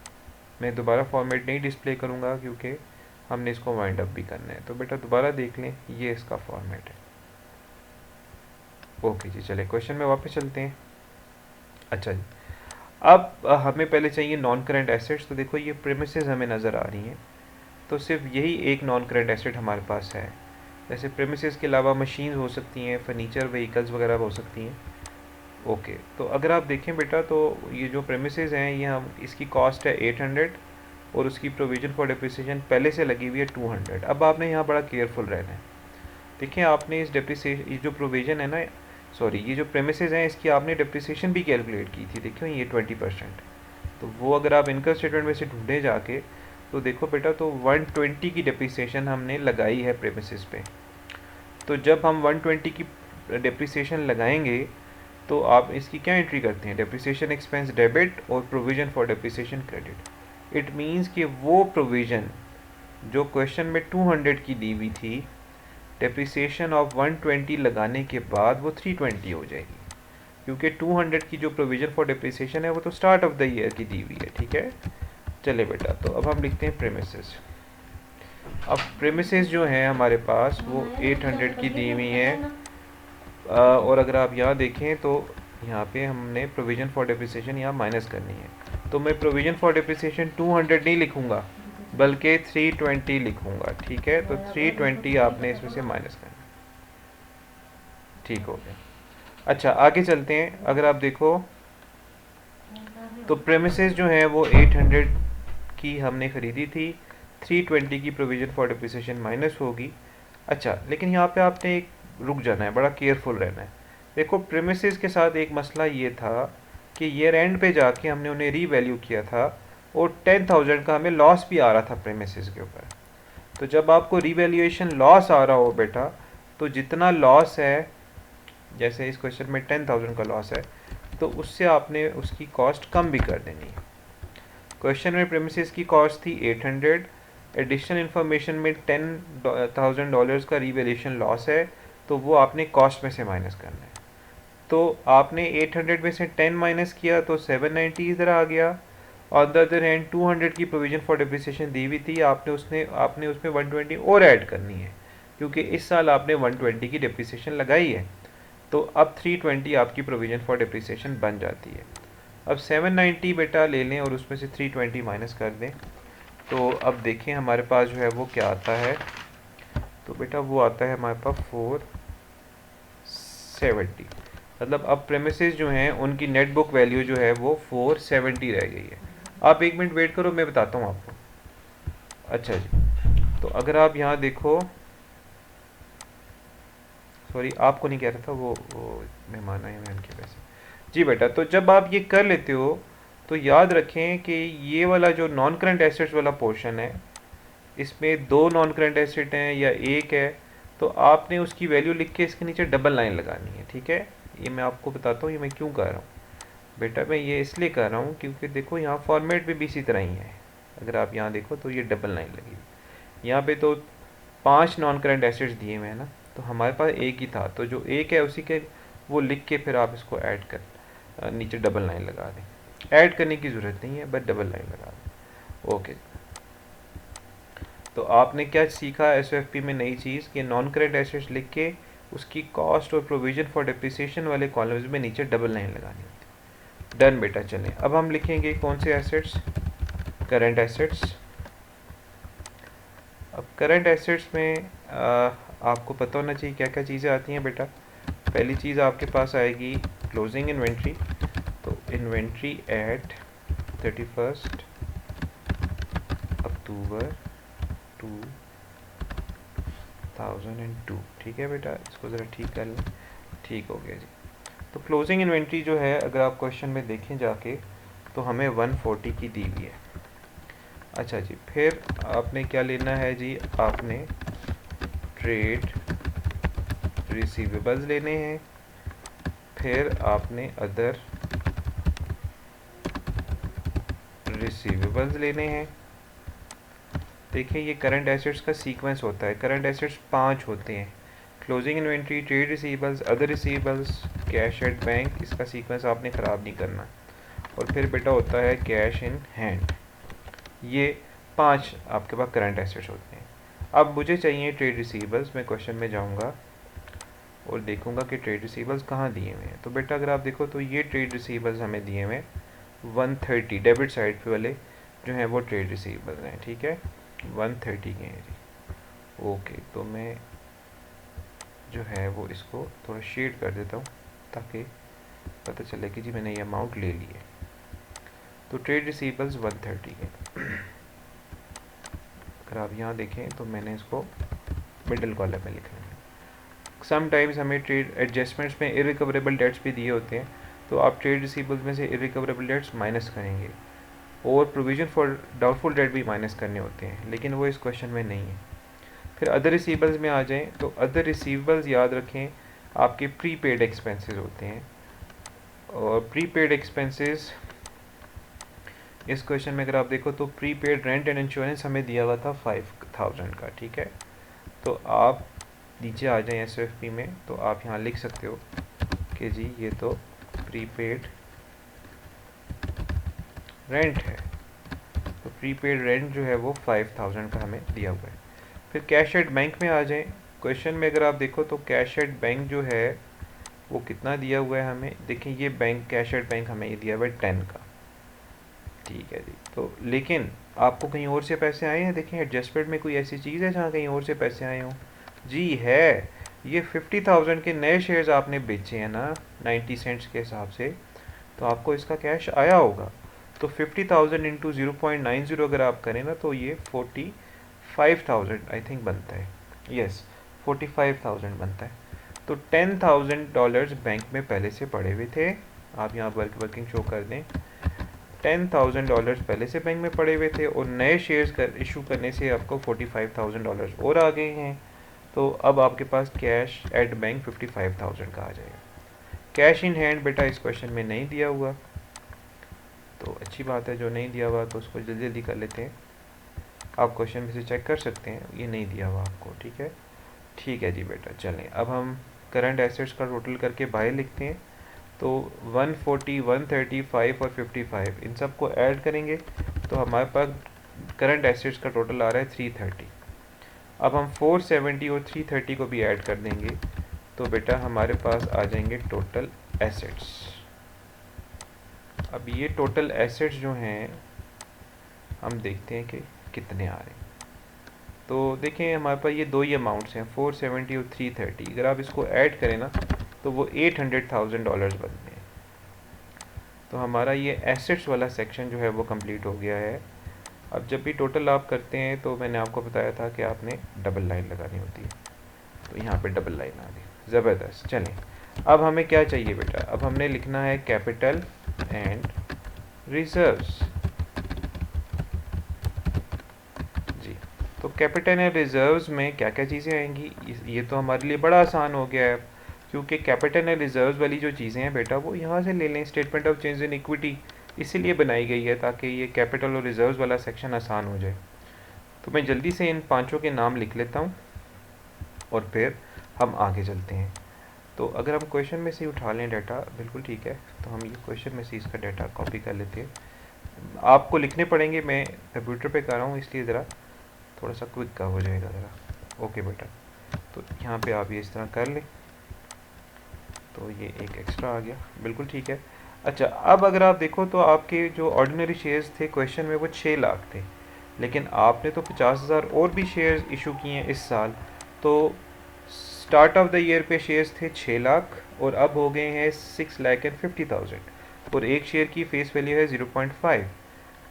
मैं दोबारा फॉर्मेट नहीं डिस्प्ले करूँगा क्योंकि हमने इसको वाइंड अप भी करना है। तो बेटा दोबारा देख लें, ये इसका फॉर्मेट है। ओके जी, चले क्वेश्चन में वापस चलते हैं। अच्छा जी, अब हमें पहले चाहिए नॉन करंट एसेट्स। तो देखो ये प्रेमिसेस हमें नज़र आ रही हैं, तो सिर्फ यही एक नॉन करंट एसेट हमारे पास है। जैसे प्रेमिसेस के अलावा मशीन्स हो सकती हैं, फर्नीचर, व्हीकल्स वगैरह हो सकती हैं। ओके, तो अगर आप देखें बेटा, तो ये जो प्रेमिसेस हैं ये हम, इसकी कॉस्ट है 800, और उसकी प्रोविजन फॉर डेप्रिसिएशन पहले से लगी हुई है 200। अब आपने यहाँ बड़ा केयरफुल रहना है। देखिए आपने इस डेप्रिसिएशन, ये जो प्रोविजन है ना, सॉरी ये जो प्रेमिसेस हैं इसकी आपने डेप्रिसिएशन भी कैलकुलेट की थी, देखो ये 20%। तो वो अगर आप इनकम स्टेटमेंट में से ढूंढे जाके, तो देखो बेटा, तो 120 की डेप्रिसिएशन हमने लगाई है प्रेमिसेस पे। तो जब हम 120 की डेप्रिसिएशन लगाएंगे तो आप इसकी क्या एंट्री करते हैं, डेप्रिसिएशन एक्सपेंस डेबिट और provision for depreciation credit. It means कि वो प्रोविजन जो क्वेश्चन में 200 की दी हुई थी, डेप्रिसिएशन ऑफ 120 लगाने के बाद वो 320 हो जाएगी, क्योंकि 200 की जो प्रोविजन फॉर डेप्रिसिएशन है वो तो स्टार्ट ऑफ द ईयर की दी हुई है। ठीक है, चले बेटा, तो अब हम लिखते हैं प्रेमिसेस। अब प्रेमिसेस जो हैं हमारे पास वो 800 की दी हुई हैं, और अगर आप यहाँ देखें तो यहाँ पे हमने प्रोविजन फॉर डेप्रिसिएशन यहाँ माइनस करनी है। तो मैं प्रोविजन फॉर डेप्रिसिएशन 200 नहीं लिखूँगा बल्कि 320 लिखूँगा। ठीक है, तो 320 आपने इसमें से माइनस करना। ठीक हो गया। अच्छा, आगे चलते हैं। अगर आप देखो तो प्रेमिसेस जो हैं वो 800 की हमने ख़रीदी थी, 320 की प्रोविजन फॉर डेप्रिसिएशन माइनस होगी। अच्छा, लेकिन यहाँ पे आपने एक रुक जाना है, बड़ा केयरफुल रहना है। देखो प्रेमिसेस के साथ एक मसला ये था कि ईयर एंड पे जाके हमने उन्हें रीवैल्यू किया था, और 10,000 का हमें लॉस भी आ रहा था प्रेमिसेस के ऊपर। तो जब आपको रीवैल्यूएशन लॉस आ रहा हो बेटा, तो जितना लॉस है जैसे इस क्वेश्चन में 10,000 का लॉस है, तो उससे आपने उसकी कॉस्ट कम भी कर देनी है। क्वेश्चन में प्रेमिसेस की कॉस्ट थी 800, एडिशनल इन्फॉर्मेशन में $10,000 का रिवैल्यूएशन लॉस है, तो वो आपने कॉस्ट में से माइनस करना है। तो आपने 800 में से 10 माइनस किया तो 790 इधर आ गया। ऑन द अदर हैंड 200 की प्रोविजन फॉर डिप्रिसिएशन दी हुई थी, आपने उसमें 120 और ऐड करनी है, क्योंकि इस साल आपने 120 की डिप्रिसिएशन लगाई है। तो अब 320 आपकी प्रोविजन फॉर डिप्रिसिएशन बन जाती है। अब 790 बेटा ले लें और उसमें से 320 माइनस कर दें, तो अब देखें हमारे पास जो है वो क्या आता है। तो बेटा वो आता है हमारे पास 470, मतलब अब प्रेमिसेस जो हैं उनकी नेट बुक वैल्यू जो है वो 470 रह गई है। आप 1 मिनट वेट करो, मैं बताता हूँ आपको। अच्छा जी, तो अगर आप यहाँ देखो, सॉरी आपको नहीं कह रहा था, वो मेहमान आए हैं उनके पैसे। जी बेटा, तो जब आप ये कर लेते हो तो याद रखें कि ये वाला जो नॉन करंट एसेट्स वाला पोर्शन है, इसमें 2 नॉन करंट एसेट हैं या एक है, तो आपने उसकी वैल्यू लिख के इसके नीचे डबल लाइन लगानी है। ठीक है, ये मैं आपको बताता हूँ ये मैं क्यों कर रहा हूँ बेटा। मैं ये इसलिए कर रहा हूँ क्योंकि देखो यहाँ फॉर्मेट में भी इसी तरह ही है। अगर आप यहाँ देखो तो ये डबल लाइन लगी, यहाँ पे तो 5 नॉन करंट एसेट्स दिए हुए हैं ना, तो हमारे पास एक ही था, तो जो एक है उसी के वो लिख के फिर आप इसको ऐड कर नीचे डबल लाइन लगा दें। ऐड करने की ज़रूरत नहीं है, बस डबल लाइन लगा दें। ओके, तो आपने क्या सीखा एसओएफपी में नई चीज़ कि नॉन करंट एसेट्स लिख के उसकी कॉस्ट और प्रोविजन फॉर डिप्रिसिएशन वाले कॉलम्स में नीचे डबल लाइन लगानी होती है। डन बेटा, चलें अब हम लिखेंगे कौन से एसेट्स, करंट एसेट्स। अब करंट एसेट्स में आपको पता होना चाहिए क्या क्या चीज़ें आती हैं बेटा। पहली चीज़ आपके पास आएगी क्लोजिंग इन्वेंट्री। तो इन्वेंट्री एट 31 अक्टूबर 2002। ठीक है बेटा, इसको ज़रा ठीक कर लें। ठीक हो गया जी। तो क्लोजिंग इन्वेंट्री जो है अगर आप क्वेश्चन में देखें जाके तो हमें 140 की दी हुई है। अच्छा जी, फिर आपने क्या लेना है जी, आपने ट्रेड रिसीवेबल्स लेने हैं, फिर आपने अदर रिसीवेबल्स लेने हैं। देखिए ये करंट एसेट्स का सीक्वेंस होता है। करंट एसेट्स 5 होते हैं, closing inventory, trade receivables, other receivables, cash at bank. इसका सीक्वेंस आपने ख़राब नहीं करना। और फिर बेटा होता है कैश इन हैंड। ये 5 आपके पास करंट एसेट्स होते हैं। अब मुझे चाहिए ट्रेड रिसीवेबल्स। मैं क्वेश्चन में जाऊंगा और देखूंगा कि ट्रेड रिसीवेबल्स कहाँ दिए हुए हैं। तो बेटा अगर आप देखो तो ये ट्रेड रिसीवेबल्स हमें दिए हुए हैं 130, डेबिट साइड पे वाले जो हैं वो ट्रेड रिसीवेबल्स हैं। ठीक है, 130 के हैं जी। ओके, तो मैं जो है वो इसको थोड़ा शेड कर देता हूँ ताकि पता चले कि जी मैंने ये अमाउंट ले ली है। तो ट्रेड रिसीवेबल्स 130 के। अगर आप यहाँ देखें तो मैंने इसको मिडिल कॉलम में लिखा है। समटाइम्स हमें ट्रेड एडजस्टमेंट्स में इरिकवरेबल डेट्स भी दिए होते हैं, तो आप ट्रेड रिसीवेबल्स में से इरिकवरेबल डेट्स माइनस करेंगे और प्रोविजन फॉर डाउटफुल डेट भी माइनस करने होते हैं, लेकिन वो इस क्वेश्चन में नहीं है। फिर अदर रिसीवेबल्स में आ जाएं तो अदर रिसीवेबल्स याद रखें आपके प्रीपेड एक्सपेंसेस होते हैं। और प्रीपेड एक्सपेंसेस इस क्वेश्चन में अगर आप देखो तो प्रीपेड रेंट एंड इंश्योरेंस हमें दिया हुआ था 5,000 का। ठीक है, तो आप नीचे आ जाएं एसओएफपी में, तो आप यहाँ लिख सकते हो कि जी ये तो प्रीपेड रेंट है। तो प्रीपेड रेंट जो है वो 5,000 का हमें दिया हुआ है। फिर कैश एट बैंक में आ जाएं। क्वेश्चन में अगर आप देखो तो कैश एट बैंक जो है वो कितना दिया हुआ है हमें, देखिए ये बैंक कैश एट बैंक हमें ये दिया हुआ है 10 का। ठीक है जी, तो लेकिन आपको कहीं और से पैसे आए हैं? देखें एडजस्टमेंट में कोई ऐसी चीज़ है जहाँ कहीं और से पैसे आए हों? जी है, ये 50,000 के नए शेयर्स आपने बेचे हैं ना 90 सेंट्स के हिसाब से, तो आपको इसका कैश आया होगा। तो 50,000 इंटू 0.90 अगर आप करें ना तो ये 45,000 आई थिंक बनता है। यस, 45,000 बनता है। तो $10,000 बैंक में पहले से पड़े हुए थे। आप यहाँ वर्किंग शो कर दें, $10,000 पहले से बैंक में पड़े हुए थे और नए शेयर्स इशू करने से आपको $45,000 और आ गए हैं। तो अब आपके पास कैश एट बैंक 55,000 का आ जाएगा। कैश इन हैंड बेटा इस क्वेश्चन में नहीं दिया हुआ, तो अच्छी बात है, जो नहीं दिया हुआ तो उसको जल्दी जल्दी कर लेते हैं। आप क्वेश्चन में से चेक कर सकते हैं, ये नहीं दिया हुआ आपको, ठीक है। ठीक है जी बेटा, चलें अब हम करंट एसेट्स का टोटल करके बाहर लिखते हैं। तो 140, 135 और 55 इन सब को ऐड करेंगे तो हमारे पास करंट एसेट्स का टोटल आ रहा है 330। अब हम 470 और 330 को भी ऐड कर देंगे तो बेटा हमारे पास आ जाएंगे टोटल एसेट्स। अब ये टोटल एसेट्स जो हैं हम देखते हैं कि कितने आ रहे हैं। तो देखें हमारे पास ये दो ही अमाउंट्स हैं, 470 और 330। अगर आप इसको ऐड करें ना तो वो $800,000 बनते हैं। तो हमारा ये एसेट्स वाला सेक्शन जो है वो कंप्लीट हो गया है। अब जब भी टोटल आप करते हैं तो मैंने आपको बताया था कि आपने डबल लाइन लगानी होती है, तो यहाँ पे डबल लाइन आ गई, ज़बरदस्त। चलें अब हमें क्या चाहिए बेटा, अब हमने लिखना है कैपिटल एंड रिजर्व्स। जी, तो कैपिटल एंड रिजर्व्स में क्या क्या चीज़ें आएंगी, ये तो हमारे लिए बड़ा आसान हो गया है, क्योंकि कैपिटल एंड रिजर्व्स वाली जो चीज़ें हैं बेटा वो यहाँ से ले लें। Statement of change in equity इसीलिए बनाई गई है ताकि ये कैपिटल और रिजर्व्स वाला सेक्शन आसान हो जाए। तो मैं जल्दी से इन पांचों के नाम लिख लेता हूँ और फिर हम आगे चलते हैं। तो अगर हम क्वेश्चन में से उठा लें डाटा, बिल्कुल ठीक है, तो हम ये क्वेश्चन में से इसका डाटा कॉपी कर लेते हैं। आपको लिखने पड़ेंगे, मैं कंप्यूटर पे कर रहा हूँ इसलिए ज़रा थोड़ा सा क्विक का हो जाएगा ज़रा। ओके बेटा, तो यहाँ पे आप ये इस तरह कर लें, तो ये एक एक्स्ट्रा आ गया, बिल्कुल ठीक है। अच्छा, अब अगर आप देखो तो आपके जो ऑर्डिनरी शेयर्स थे क्वेश्चन में वो 6 लाख थे, लेकिन आपने तो 50,000 और भी शेयर्स इशू किए हैं इस साल। तो स्टार्ट ऑफ द ईयर पे शेयर्स थे 6 लाख और अब हो गए हैं 6,50,000 और एक शेयर की फेस वैल्यू है 0.5।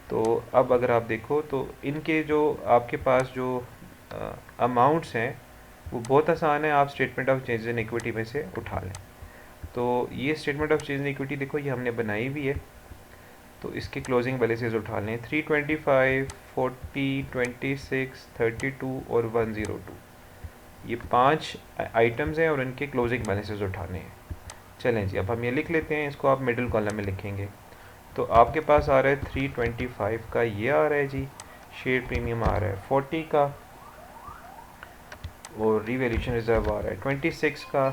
तो अब अगर आप देखो तो इनके जो आपके पास जो अमाउंट्स हैं वो बहुत आसान है, आप statement of change in equity में से उठा लें। तो ये statement of change in equity देखो ये हमने बनाई हुई है, तो इसके क्लोजिंग बैलेंसेस उठा लें। 325, 40, 26, 32 और 102, ये 5 आइटम्स हैं और इनके क्लोजिंग बैलेंसेस उठाने हैं। चलें जी, अब हम ये लिख लेते हैं, इसको आप मिडिल कॉलम में लिखेंगे। तो आपके पास आ रहा है 325 का, ये आ रहा है जी शेयर प्रीमियम आ रहा है 40 का, और रिवैल्यूएशन रिजर्व आ रहा है 26 का,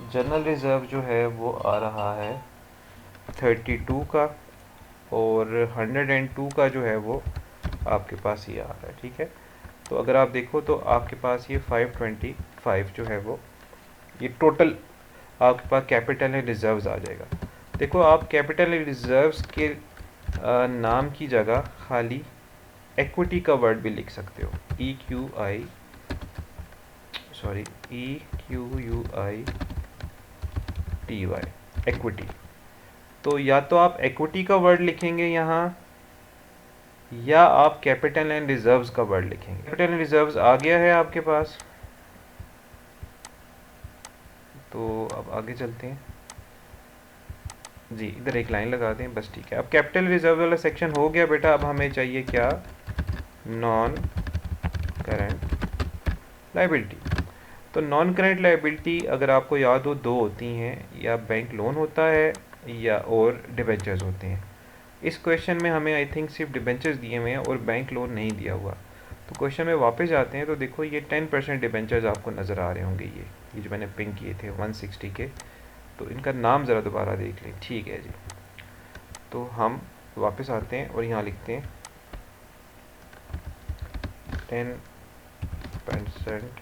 जनरल रिज़र्व जो है वो आ रहा है 32 का, और 102 का जो है वो आपके पास ये आ रहा है, ठीक है। तो अगर आप देखो तो आपके पास ये 525 जो है वो ये टोटल आपके पास कैपिटल एंड रिजर्व्स आ जाएगा। देखो आप कैपिटल एंड रिजर्व्स के नाम की जगह खाली इक्विटी का वर्ड भी लिख सकते हो, EQUITY, इक्विटी। तो या तो आप इक्विटी का वर्ड लिखेंगे यहाँ, या आप कैपिटल एंड रिजर्व्स का वर्ड लिखेंगे। कैपिटल एंड रिजर्व्स आ गया है आपके पास, तो अब आगे चलते हैं जी, इधर एक लाइन लगा दें बस, ठीक है। अब कैपिटल रिजर्व वाला सेक्शन हो गया बेटा। अब हमें चाहिए क्या, नॉन करंट लायबिलिटी। तो नॉन करंट लायबिलिटी अगर आपको याद हो दो होती हैं, या बैंक लोन होता है या और डिबेंचर्स होते हैं। इस क्वेश्चन में हमें आई थिंक सिर्फ डिबेंचर्स दिए हुए हैं और बैंक लोन नहीं दिया हुआ। तो क्वेश्चन में वापस जाते हैं तो देखो ये 10% डिबेंचर्स आपको नज़र आ रहे होंगे, ये जो मैंने पिंक किए थे 160 के। तो इनका नाम ज़रा दोबारा देख लें, ठीक है जी। तो हम वापस आते हैं और यहाँ लिखते हैं 10%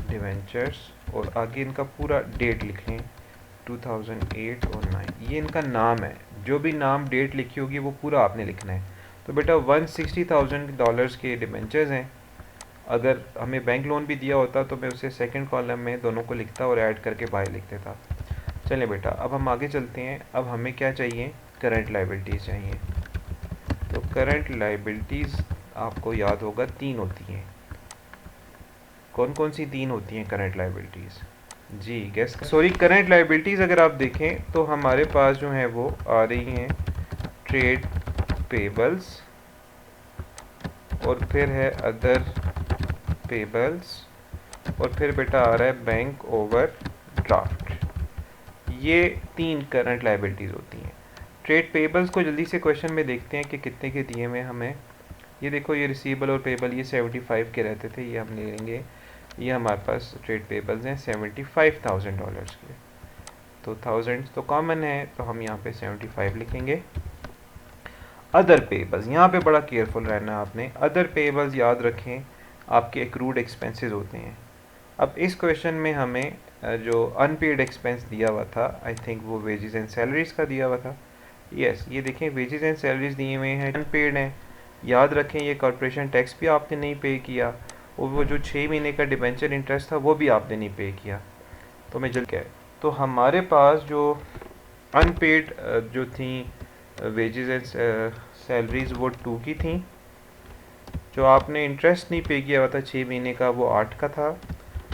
डिवेंचर्स, और आगे इनका पूरा डेट लिख लें 2008 और 9। ये इनका नाम है, जो भी नाम डेट लिखी होगी वो पूरा आपने लिखना है। तो बेटा $160,000 के डिवेंचर्स हैं। अगर हमें बैंक लोन भी दिया होता तो मैं उसे सेकंड कॉलम में दोनों को लिखता और ऐड करके बाहर लिख देता। चलें बेटा, अब हम आगे चलते हैं। अब हमें क्या चाहिए, करंट लायबिलिटीज़ चाहिए। तो करंट लायबिलिटीज़ आपको याद होगा 3 होती हैं। कौन कौन सी 3 होती हैं करंट लायबिलिटीज़ जी, गेस सॉरी, करंट लायबिलिटीज़ अगर आप देखें तो हमारे पास जो है वो आ रही हैं ट्रेड पेबल्स, और फिर है अदर पेबल्स और फिर बेटा आ रहा है बैंक ओवर ड्राफ्ट। ये 3 करंट लाइबिलिटीज़ होती हैं। ट्रेड पेबल्स को जल्दी से क्वेश्चन में देखते हैं कि कितने के दिए हुए हमें। ये देखो, ये रिसीवेबल और पेबल ये 75 के रहते थे, ये हम ले लेंगे। ये हमारे पास ट्रेड पेबल्स हैं $75,000 के। तो थाउजेंड तो कॉमन है, तो हम यहाँ पे 75 लिखेंगे। अदर पेबल्स, यहाँ पे बड़ा केयरफुल रहना आपने। अदर पेबल्स याद रखें आपके एक्रूड एक्सपेंसेस होते हैं। अब इस क्वेश्चन में हमें जो अनपेड एक्सपेंस दिया हुआ था, आई थिंक वो वेजेस एंड सैलरीज का दिया हुआ था। यस, ये देखें वेजेस एंड सैलरीज दिए हुए हैं, अनपेड हैं। याद रखें ये कॉर्पोरेशन टैक्स भी आपने नहीं पे किया, और वो जो 6 महीने का डिबेंचर इंटरेस्ट था वो भी आपने नहीं पे किया। तो मैं जल्द क्या, तो हमारे पास जो अनपेड जो थी वेजेस एंड सैलरीज वो 2 की थी। जो आपने इंटरेस्ट नहीं पे किया हुआ था 6 महीने का वो 8 का था,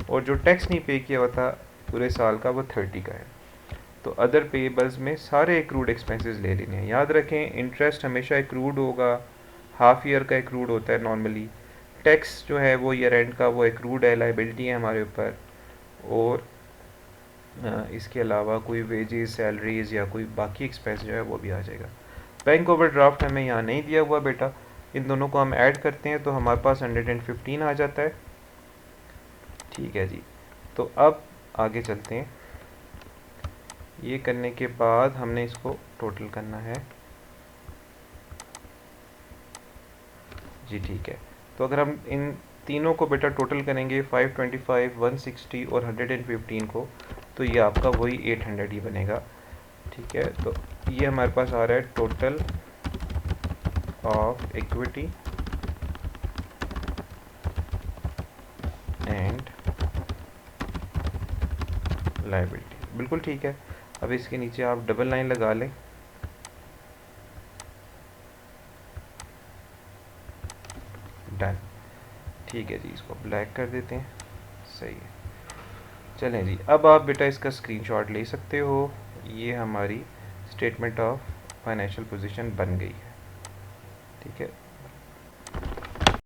और जो टैक्स नहीं पे किया हुआ था पूरे साल का वो 30 का है। तो अदर पेबल्स में सारे एक्रूड एक्सपेंसेस ले लेने हैं। याद रखें इंटरेस्ट हमेशा एक्रूड होगा, हाफ ईयर का एक्रूड होता है नॉर्मली। टैक्स जो है वो ईयर एंड का वो एक्रूड है, लाइबिलिटी है हमारे ऊपर। और इसके अलावा कोई वेजेस सैलरीज या कोई बाकी एक्सपेंस जो है वो भी आ जाएगा। बैंक ओवरड्राफ्ट हमें यहाँ नहीं दिया हुआ बेटा, इन दोनों को हम ऐड करते हैं तो हमारे पास 115 आ जाता है। ठीक है जी, तो अब आगे चलते हैं। ये करने के बाद हमने इसको टोटल करना है जी। ठीक है, तो अगर हम इन तीनों को बेटा टोटल करेंगे 525, 160 और 115 को, तो ये आपका वही 800 ही बनेगा। ठीक है, तो ये हमारे पास आ रहा है total of equity and liability. बिल्कुल ठीक है। अब इसके नीचे आप डबल लाइन लगा लें। डन। ठीक है जी, इसको ब्लैक कर देते हैं। सही है, चलें जी। अब आप बेटा इसका स्क्रीनशॉट ले सकते हो। ये हमारी स्टेटमेंट ऑफ फाइनेंशियल पोजीशन बन गई है। ठीक है।